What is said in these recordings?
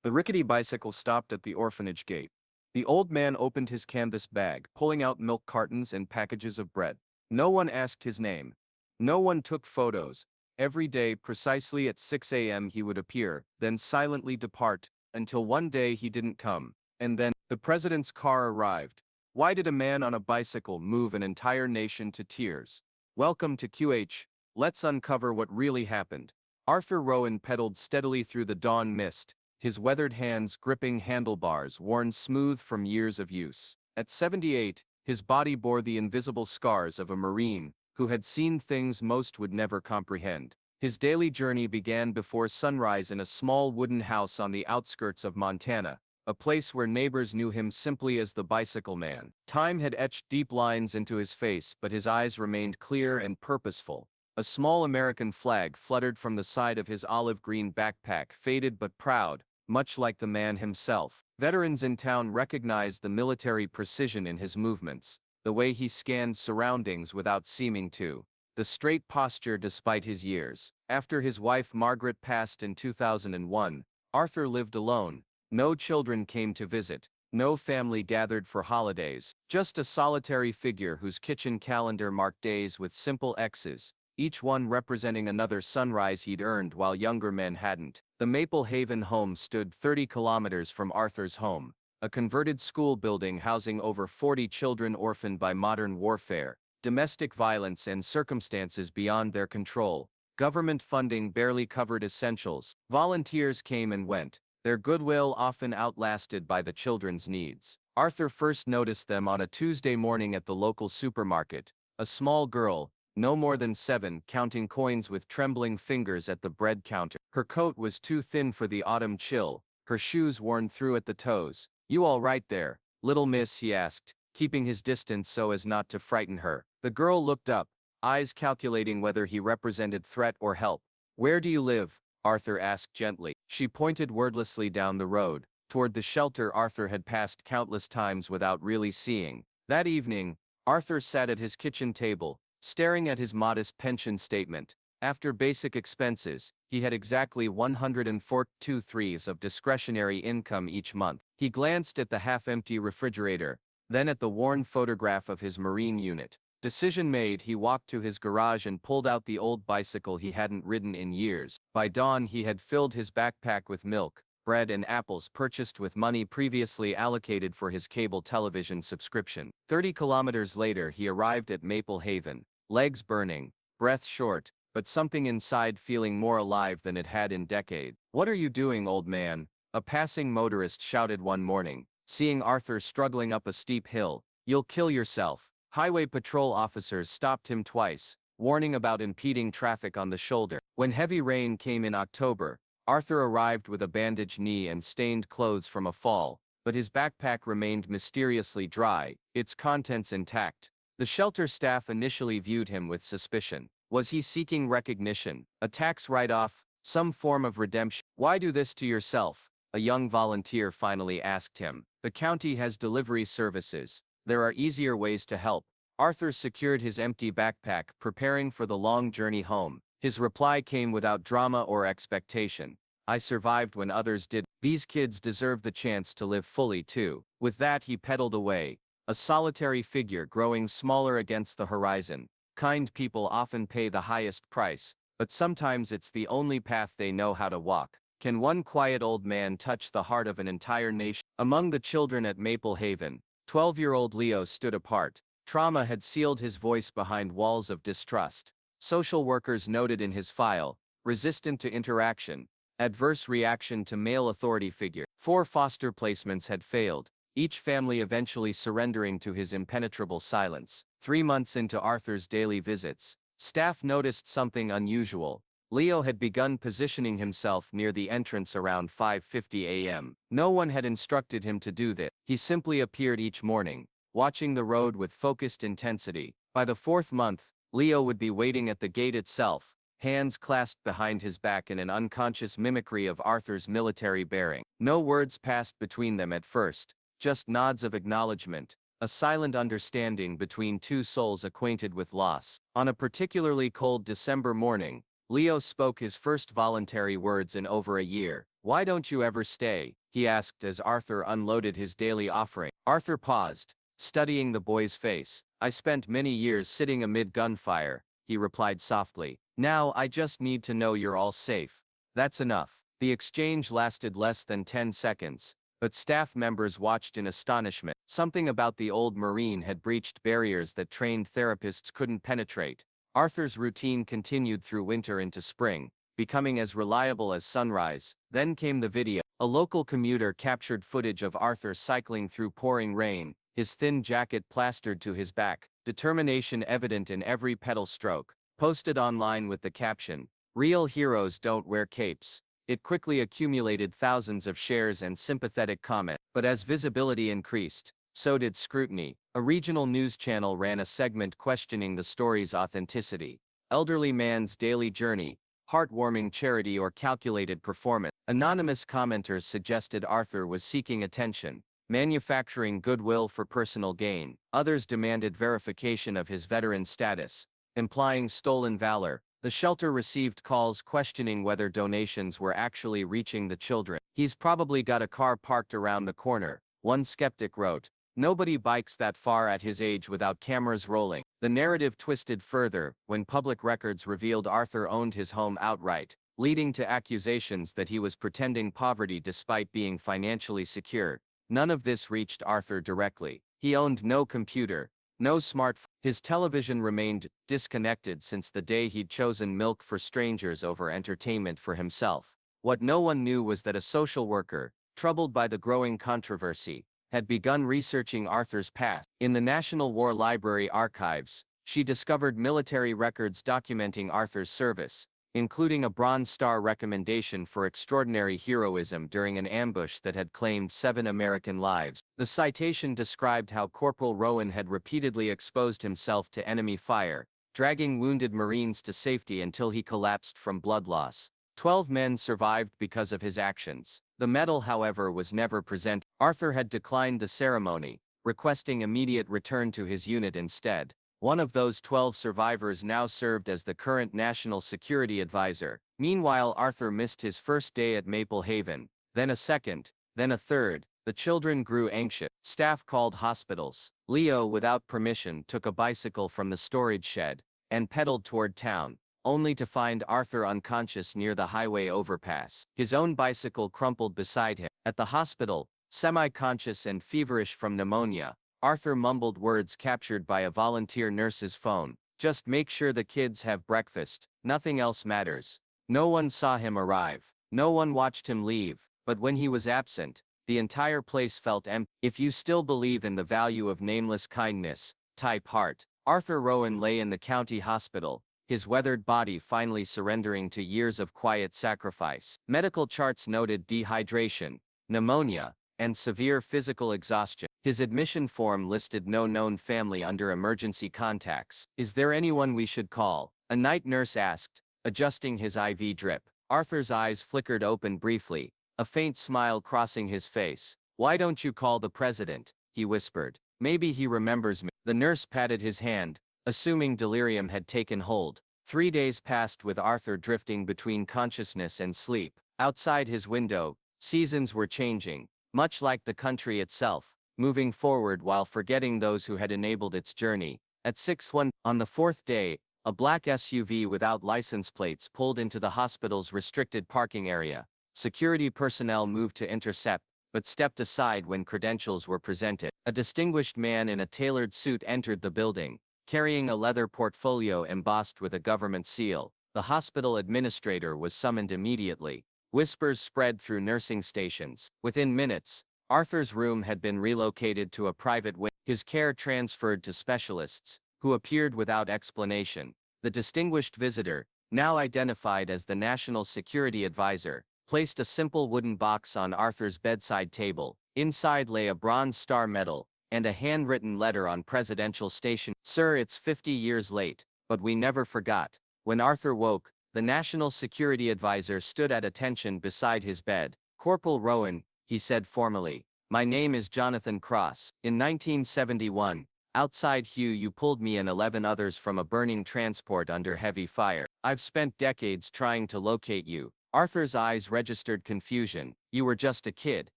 The rickety bicycle stopped at the orphanage gate. The old man opened his canvas bag, pulling out milk cartons and packages of bread. No one asked his name. No one took photos. Every day, precisely at 6 a.m., he would appear, then silently depart, until one day he didn't come. And then, the president's car arrived. Why did a man on a bicycle move an entire nation to tears? Welcome to QH. Let's uncover what really happened. Arthur Rowan pedaled steadily through the dawn mist, his weathered hands gripping handlebars worn smooth from years of use. At 78, his body bore the invisible scars of a Marine who had seen things most would never comprehend. His daily journey began before sunrise in a small wooden house on the outskirts of Montana, a place where neighbors knew him simply as the Bicycle Man. Time had etched deep lines into his face, but his eyes remained clear and purposeful. A small American flag fluttered from the side of his olive-green backpack, faded but proud, much like the man himself. Veterans in town recognized the military precision in his movements, the way he scanned surroundings without seeming to, the straight posture despite his years. After his wife Margaret passed in 2001, Arthur lived alone. No children came to visit, no family gathered for holidays, just a solitary figure whose kitchen calendar marked days with simple X's, each one representing another sunrise he'd earned while younger men hadn't. The Maple Haven home stood 30 kilometers from Arthur's home, a converted school building housing over 40 children orphaned by modern warfare, domestic violence and circumstances beyond their control. Government funding barely covered essentials. Volunteers came and went, their goodwill often outlasted by the children's needs. Arthur first noticed them on a Tuesday morning at the local supermarket. A small girl, no more than 7, counting coins with trembling fingers at the bread counter. Her coat was too thin for the autumn chill, her shoes worn through at the toes. "You all right there, little miss?" he asked, keeping his distance so as not to frighten her. The girl looked up, eyes calculating whether he represented threat or help. "Where do you live?" Arthur asked gently. She pointed wordlessly down the road, toward the shelter Arthur had passed countless times without really seeing. That evening, Arthur sat at his kitchen table, staring at his modest pension statement. After basic expenses, he had exactly 142 of discretionary income each month. He glanced at the half-empty refrigerator, then at the worn photograph of his Marine unit. Decision made, he walked to his garage and pulled out the old bicycle he hadn't ridden in years. By dawn he had filled his backpack with milk, bread and apples purchased with money previously allocated for his cable television subscription. 30 kilometers later he arrived at Maple Haven, legs burning, breath short, but something inside feeling more alive than it had in decades. "What are you doing, old man?" a passing motorist shouted one morning, seeing Arthur struggling up a steep hill. "You'll kill yourself." Highway patrol officers stopped him twice, warning about impeding traffic on the shoulder. When heavy rain came in October, Arthur arrived with a bandaged knee and stained clothes from a fall, but his backpack remained mysteriously dry, its contents intact. The shelter staff initially viewed him with suspicion. Was he seeking recognition, a tax write-off, some form of redemption? "Why do this to yourself?" a young volunteer finally asked him. "The county has delivery services. There are easier ways to help." Arthur secured his empty backpack, preparing for the long journey home. His reply came without drama or expectation. "I survived when others did. These kids deserve the chance to live fully too." With that he pedaled away, a solitary figure growing smaller against the horizon. Kind people often pay the highest price, but sometimes it's the only path they know how to walk. Can one quiet old man touch the heart of an entire nation? Among the children at Maple Haven, 12-year-old Leo stood apart. Trauma had sealed his voice behind walls of distrust. Social workers noted in his file, resistant to interaction, adverse reaction to male authority figure. 4 foster placements had failed, each family eventually surrendering to his impenetrable silence. 3 months into Arthur's daily visits, staff noticed something unusual. Leo had begun positioning himself near the entrance around 5:50 a.m. No one had instructed him to do this. He simply appeared each morning, watching the road with focused intensity. By the 4th month, Leo would be waiting at the gate itself, hands clasped behind his back in an unconscious mimicry of Arthur's military bearing. No words passed between them at first, just nods of acknowledgement, a silent understanding between two souls acquainted with loss. On a particularly cold December morning, Leo spoke his first voluntary words in over a year. "Why don't you ever stay?" he asked as Arthur unloaded his daily offering. Arthur paused, studying the boy's face. "I spent many years sitting amid gunfire," he replied softly. "Now I just need to know you're all safe. That's enough." The exchange lasted less than 10 seconds, but staff members watched in astonishment. Something about the old Marine had breached barriers that trained therapists couldn't penetrate. Arthur's routine continued through winter into spring, becoming as reliable as sunrise. Then came the video. A local commuter captured footage of Arthur cycling through pouring rain, his thin jacket plastered to his back, determination evident in every pedal stroke. Posted online with the caption, "Real heroes don't wear capes." It quickly accumulated thousands of shares and sympathetic comments. But as visibility increased, so did scrutiny. A regional news channel ran a segment questioning the story's authenticity. Elderly man's daily journey, heartwarming charity or calculated performance. Anonymous commenters suggested Arthur was seeking attention, manufacturing goodwill for personal gain. Others demanded verification of his veteran status, implying stolen valor. The shelter received calls questioning whether donations were actually reaching the children. "He's probably got a car parked around the corner," one skeptic wrote. "Nobody bikes that far at his age without cameras rolling." The narrative twisted further when public records revealed Arthur owned his home outright, leading to accusations that he was pretending poverty despite being financially secure. None of this reached Arthur directly. He owned no computer, no smartphone. His television remained disconnected since the day he'd chosen milk for strangers over entertainment for himself. What no one knew was that a social worker, troubled by the growing controversy, had begun researching Arthur's past. In the National War Library archives, she discovered military records documenting Arthur's service, including a Bronze Star recommendation for extraordinary heroism during an ambush that had claimed 7 American lives. The citation described how Corporal Rowan had repeatedly exposed himself to enemy fire, dragging wounded Marines to safety until he collapsed from blood loss. 12 men survived because of his actions. The medal, however, was never presented. Arthur had declined the ceremony, requesting immediate return to his unit instead. One of those 12 survivors now served as the current National Security Advisor. Meanwhile, Arthur missed his first day at Maple Haven, then a second, then a third. The children grew anxious. Staff called hospitals. Leo, without permission, took a bicycle from the storage shed and pedaled toward town, only to find Arthur unconscious near the highway overpass. His own bicycle crumpled beside him. At the hospital, semi-conscious and feverish from pneumonia, Arthur mumbled words captured by a volunteer nurse's phone. "Just make sure the kids have breakfast, nothing else matters." No one saw him arrive. No one watched him leave, but when he was absent, the entire place felt empty. If you still believe in the value of nameless kindness, type heart. Arthur Rowan lay in the county hospital, his weathered body finally surrendering to years of quiet sacrifice. Medical charts noted dehydration, pneumonia, and severe physical exhaustion. His admission form listed no known family under emergency contacts. "Is there anyone we should call?" a night nurse asked, adjusting his IV drip. Arthur's eyes flickered open briefly, a faint smile crossing his face. "Why don't you call the president?" he whispered. "Maybe he remembers me." The nurse patted his hand, assuming delirium had taken hold. 3 days passed with Arthur drifting between consciousness and sleep. Outside his window, seasons were changing, much like the country itself, moving forward while forgetting those who had enabled its journey. At 6:01 on the 4th day, a black SUV without license plates pulled into the hospital's restricted parking area. Security personnel moved to intercept, but stepped aside when credentials were presented. A distinguished man in a tailored suit entered the building, carrying a leather portfolio embossed with a government seal. The hospital administrator was summoned immediately. Whispers spread through nursing stations. Within minutes, Arthur's room had been relocated to a private wing, his care transferred to specialists, who appeared without explanation. The distinguished visitor, now identified as the National Security Advisor, placed a simple wooden box on Arthur's bedside table. Inside lay a Bronze Star medal, and a handwritten letter on presidential station. "Sir, it's 50 years late, but we never forgot." When Arthur woke, the National Security Advisor stood at attention beside his bed. "Corporal Rowan," he said formally, "my name is Jonathan Cross. In 1971, outside Hugh you pulled me and 11 others from a burning transport under heavy fire. I've spent decades trying to locate you." Arthur's eyes registered confusion. "You were just a kid,"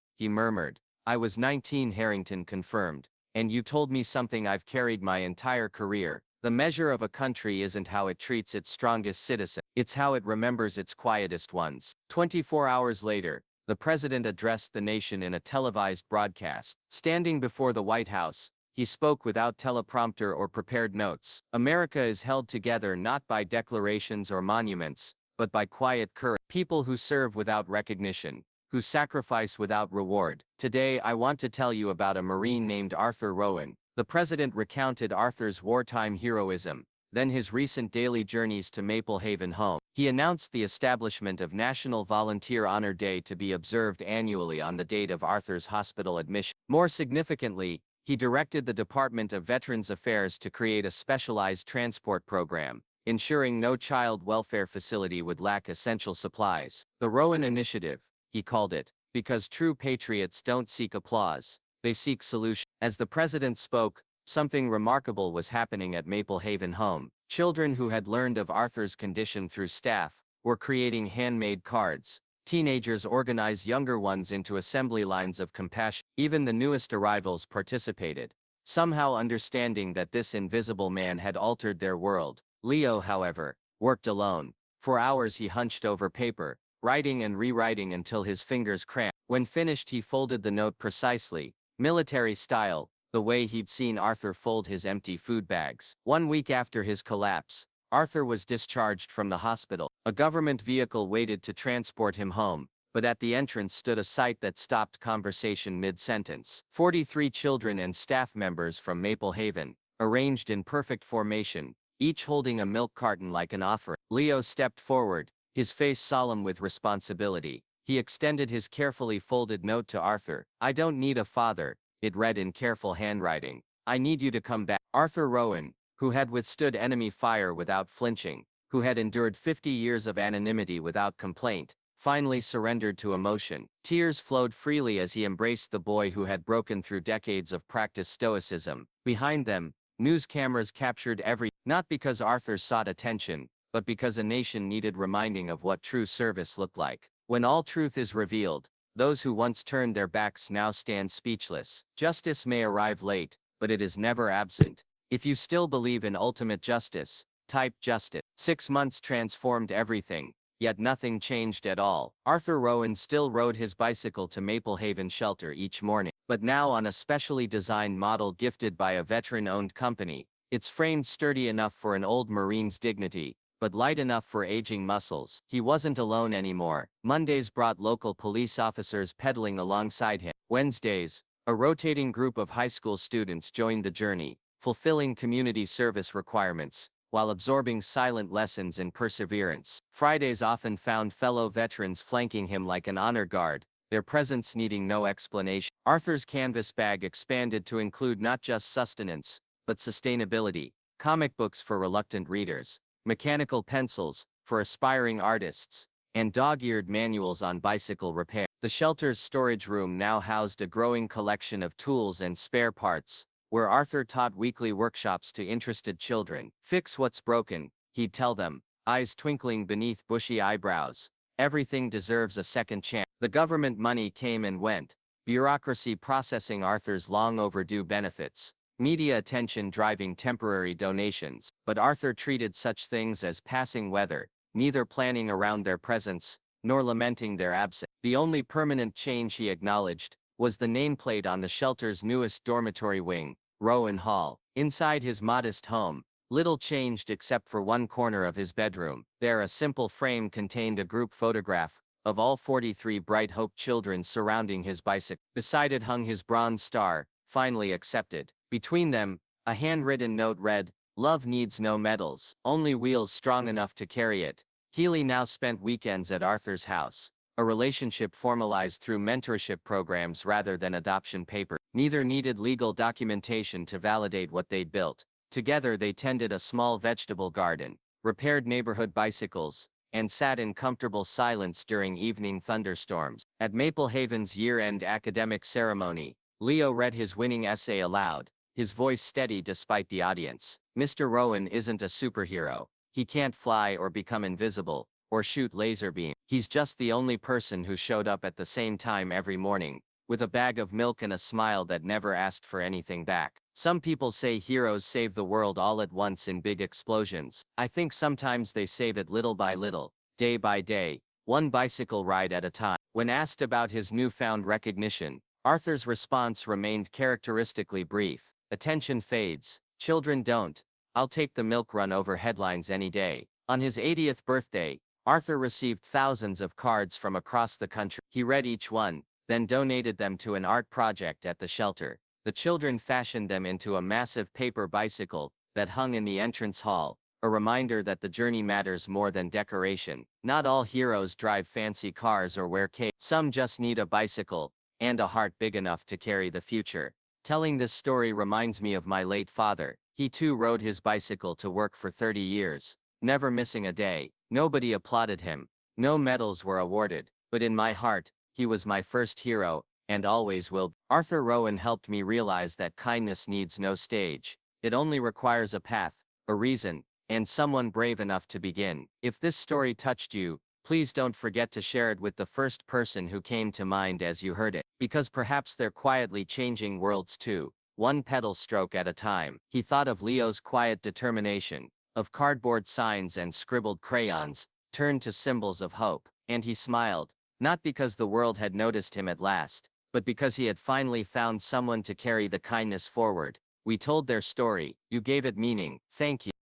he murmured. "I was 19, Harrington confirmed. "And you told me something I've carried my entire career. The measure of a country isn't how it treats its strongest citizen, it's how it remembers its quietest ones." 24 hours later, the president addressed the nation in a televised broadcast. Standing before the White House, he spoke without teleprompter or prepared notes. "America is held together not by declarations or monuments, but by quiet courage. People who serve without recognition, who sacrifice without reward. Today I want to tell you about a Marine named Arthur Rowan." The president recounted Arthur's wartime heroism, then his recent daily journeys to Maple Haven home. He announced the establishment of National Volunteer Honor Day to be observed annually on the date of Arthur's hospital admission. More significantly, he directed the Department of Veterans Affairs to create a specialized transport program, ensuring no child welfare facility would lack essential supplies. The Rowan Initiative, he called it, because true patriots don't seek applause, they seek solutions. As the president spoke, something remarkable was happening at Maple Haven home. Children who had learned of Arthur's condition through staff were creating handmade cards. Teenagers organized younger ones into assembly lines of compassion. Even the newest arrivals participated, somehow understanding that this invisible man had altered their world. Leo, however, worked alone. For hours he hunched over paper, writing and rewriting until his fingers cramped. When finished, he folded the note precisely, military style, the way he'd seen Arthur fold his empty food bags. 1 week after his collapse, Arthur was discharged from the hospital. A government vehicle waited to transport him home, but at the entrance stood a sight that stopped conversation mid-sentence. 43 children and staff members from Maple Haven, arranged in perfect formation, each holding a milk carton like an offering. Leo stepped forward, his face solemn with responsibility. He extended his carefully folded note to Arthur. "I don't need a father," it read in careful handwriting. "I need you to come back." Arthur Rowan, who had withstood enemy fire without flinching, who had endured 50 years of anonymity without complaint, finally surrendered to emotion. Tears flowed freely as he embraced the boy who had broken through decades of practiced stoicism. Behind them, news cameras captured not because Arthur sought attention, but because a nation needed reminding of what true service looked like. When all truth is revealed, those who once turned their backs now stand speechless. Justice may arrive late, but it is never absent. If you still believe in ultimate justice, type justice. 6 months transformed everything, yet nothing changed at all. Arthur Rowan still rode his bicycle to Maple Haven Shelter each morning, but now on a specially designed model gifted by a veteran-owned company. It's framed sturdy enough for an old Marine's dignity, but light enough for aging muscles. He wasn't alone anymore. Mondays brought local police officers pedaling alongside him. Wednesdays, a rotating group of high school students joined the journey, fulfilling community service requirements, while absorbing silent lessons in perseverance. Fridays often found fellow veterans flanking him like an honor guard, their presence needing no explanation. Arthur's canvas bag expanded to include not just sustenance, but sustainability, comic books for reluctant readers, mechanical pencils for aspiring artists, and dog-eared manuals on bicycle repair. The shelter's storage room now housed a growing collection of tools and spare parts, where Arthur taught weekly workshops to interested children. "Fix what's broken," he'd tell them, eyes twinkling beneath bushy eyebrows. "Everything deserves a second chance." The government money came and went, bureaucracy processing Arthur's long overdue benefits, media attention driving temporary donations. But Arthur treated such things as passing weather, neither planning around their presence, nor lamenting their absence. The only permanent change he acknowledged was the nameplate on the shelter's newest dormitory wing, Rowan Hall. Inside his modest home, little changed except for one corner of his bedroom. There, a simple frame contained a group photograph of all 43 Bright Hope children surrounding his bicycle. Beside it hung his bronze star, finally accepted. Between them, a handwritten note read, "Love needs no medals, only wheels strong enough to carry it." Healy now spent weekends at Arthur's house, a relationship formalized through mentorship programs rather than adoption papers. Neither needed legal documentation to validate what they'd built. Together they tended a small vegetable garden, repaired neighborhood bicycles, and sat in comfortable silence during evening thunderstorms. At Maple Haven's year-end academic ceremony, Leo read his winning essay aloud, his voice steady despite the audience. "Mr. Rowan isn't a superhero. He can't fly or become invisible, or shoot laser beam. He's just the only person who showed up at the same time every morning, with a bag of milk and a smile that never asked for anything back. Some people say heroes save the world all at once in big explosions. I think sometimes they save it little by little, day by day, one bicycle ride at a time. When asked about his newfound recognition, Arthur's response remained characteristically brief. Attention fades. Children don't. I'll take the milk run over headlines any day. On his 80th birthday, Arthur received thousands of cards from across the country. He read each one, then donated them to an art project at the shelter. The children fashioned them into a massive paper bicycle that hung in the entrance hall, a reminder that the journey matters more than decoration. Not all heroes drive fancy cars or wear capes. Some just need a bicycle and a heart big enough to carry the future. Telling this story reminds me of my late father. He too rode his bicycle to work for 30 years, never missing a day. Nobody applauded him. No medals were awarded, but in my heart, he was my first hero, and always will. Arthur Rowan helped me realize that kindness needs no stage. It only requires a path, a reason, and someone brave enough to begin. If this story touched you, please don't forget to share it with the first person who came to mind as you heard it, because perhaps they're quietly changing worlds too, one pedal stroke at a time. He thought of Leo's quiet determination, of cardboard signs and scribbled crayons, turned to symbols of hope, and he smiled, not because the world had noticed him at last, but because he had finally found someone to carry the kindness forward. We told their story, you gave it meaning, thank you.